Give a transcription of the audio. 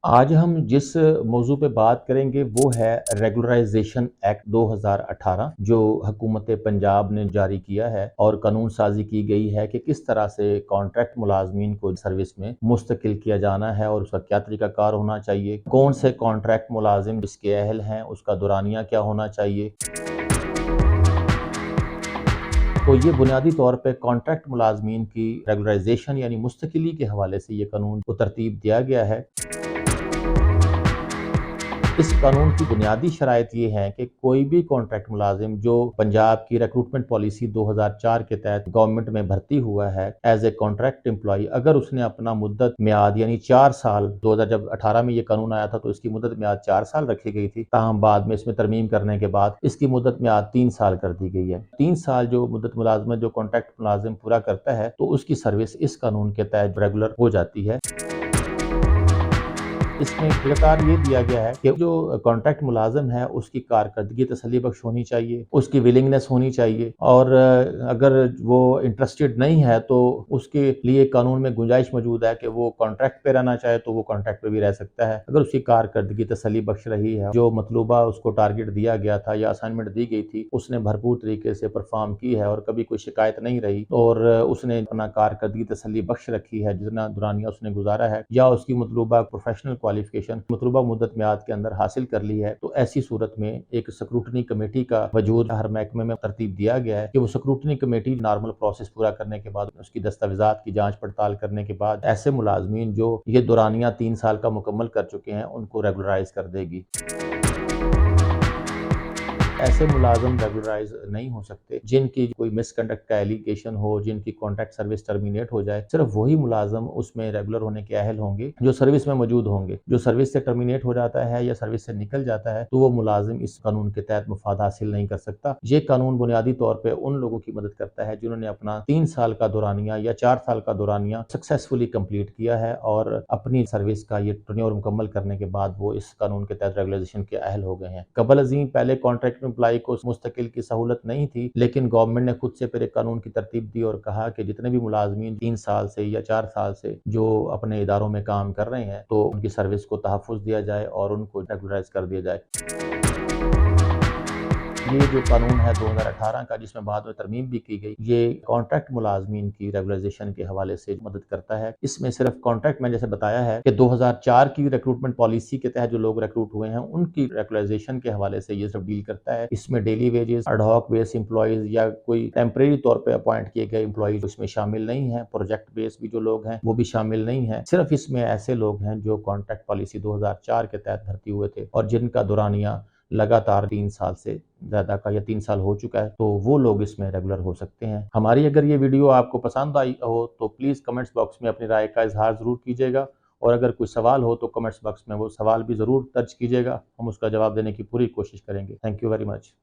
आज हम जिस मौजू पे बात करेंगे वो है रेगुलराइजेशन एक्ट 2018 जो हुकूमत पंजाब ने जारी किया है और कानून साजी की गई है कि किस तरह से कॉन्ट्रैक्ट मुलाजमीन को सर्विस में मुस्तकिल किया जाना है और उसका क्या तरीकाकार होना चाहिए, कौन से कॉन्ट्रैक्ट मुलाजिम जिसके अहल हैं उसका दुरानिया क्या होना चाहिए। तो ये बुनियादी तौर पे कॉन्ट्रैक्ट मुलाजमीन की रेगुलराइजेशन यानी मुस्तकिली के हवाले से ये कानून को तरतीब दिया गया है। इस कानून की बुनियादी शराइत ये है कि कोई भी कॉन्ट्रैक्ट मुलाजिम जो पंजाब की रिक्रूटमेंट पॉलिसी 2004 के तहत गवर्नमेंट में भर्ती हुआ है एज ए कॉन्ट्रैक्ट एम्प्लॉय, अगर उसने अपना मुद्दत म्याद यानी 4 साल 2018 में ये कानून आया था तो इसकी मुद्दत म्याद 4 साल रखी गई थी, ताहम बाद में इसमें तरमीम करने के बाद इसकी मुद्दत म्याद 3 साल कर दी गई है। 3 साल जो मुद्दत मुलाजमत जो कॉन्ट्रैक्ट मुलाजिम पूरा करता है तो उसकी सर्विस इस कानून के तहत रेगुलर हो जाती है। इसमें किरदार ये दिया गया है कि जो कॉन्ट्रैक्ट मुलाज़िम है उसकी कारकर्दगी तसल्ली बख्श होनी चाहिए, उसकी विलिंगनेस होनी चाहिए और अगर वो इंटरेस्टेड नहीं है तो उसके लिए कानून में गुंजाइश मौजूद है कि वो कॉन्ट्रैक्ट पे रहना चाहे तो वो कॉन्ट्रैक्ट पे भी रह सकता है। अगर उसकी कारकर्दगी तसल्ली बख्श रही है, जो मतलूबा उसको टारगेट दिया गया था या असाइनमेंट दी गई थी उसने भरपूर तरीके से परफॉर्म की है और कभी कोई शिकायत नहीं रही और उसने अपना कारकर्दगी तसल्ली बख्श रखी है, जितना दुरानिया उसने गुजारा है या उसकी मतलूबा प्रोफेशनल क्वालिफिकेशन मतलूबा मुद्दत म्याद के अंदर हासिल कर ली है, तो ऐसी सूरत में एक स्क्रूटनी कमेटी का वजूद हर महकमे में तरतीब दिया गया है कि वो स्क्रूटनी कमेटी नॉर्मल प्रोसेस पूरा करने के बाद उसकी दस्तावेजात की जांच पड़ताल करने के बाद ऐसे मुलाजमीन जो ये दुरानिया 3 साल का मुकम्मल कर चुके हैं उनको रेगुलराइज कर देगी। ऐसे मुलाजम रेगुलराइज नहीं हो सकते जिनकी कोई मिसकंडक्ट का एलिगेशन हो, जिनकी कॉन्ट्रैक्ट सर्विस टर्मिनेट हो जाए। सिर्फ वही मुलाजम उसमें रेगुलर होने के अहल होंगे जो सर्विस में मौजूद होंगे। जो सर्विस से टर्मिनेट हो जाता है या सर्विस से निकल जाता है तो वो मुलाजिम इस कानून के तहत मुफाद हासिल नहीं कर सकता। ये कानून बुनियादी तौर पर उन लोगों की मदद करता है जिन्होंने अपना 3 साल का दौरानिया या 4 साल का दौरानिया सक्सेसफुली कंप्लीट किया है और अपनी सर्विस का ये टर्न्योर मुकम्मल करने के बाद वो इस कानून के तहत रेगुलाइजेशन के अहल हो गए हैं। कबल अज़ीम पहले कॉन्ट्रैक्ट एम्प्लॉय को मुस्तकिल की सहूलत नहीं थी, लेकिन गवर्नमेंट ने खुद से फिर एक कानून की तरतीब दी और कहा कि जितने भी मुलाजमीन 3 साल से या 4 साल से जो अपने इदारों में काम कर रहे हैं तो उनकी सर्विस को तहफ़्फ़ुज़ दिया जाए और उनको रेगुलराइज कर दिया जाए। ये जो कानून है 2018 का जिसमें बाद में तरमीम भी की गई, ये कॉन्ट्रैक्ट मुलाजमीन की रेगुलराइजेशन के हवाले से मदद करता है। इसमें सिर्फ कॉन्ट्रैक्ट में जैसे बताया है कि 2004 की रिक्रूटमेंट पॉलिसी के तहत जो लोग रिक्रूट हुए हैं उनकी रेगुलराइजेशन के हवाले से ये सिर्फ डील करता है। इसमें daily wages, ad hoc base employees या कोई टेम्परेरी तौर पर अपॉइंट किए गए एम्प्लॉइज इसमें शामिल नहीं है। प्रोजेक्ट बेस भी जो लोग हैं वो भी शामिल नहीं है। सिर्फ इसमें ऐसे लोग हैं जो कॉन्ट्रैक्ट पॉलिसी 2004 के तहत भर्ती हुए थे और जिनका दौरानिया लगातार 3 साल से ज़्यादा का या 3 साल हो चुका है, तो वो लोग इसमें रेगुलर हो सकते हैं। हमारी अगर ये वीडियो आपको पसंद आई हो तो प्लीज़ कमेंट्स बॉक्स में अपनी राय का इज़हार ज़रूर कीजिएगा और अगर कोई सवाल हो तो कमेंट्स बॉक्स में वो सवाल भी ज़रूर दर्ज कीजिएगा। हम उसका जवाब देने की पूरी कोशिश करेंगे। Thank you very much.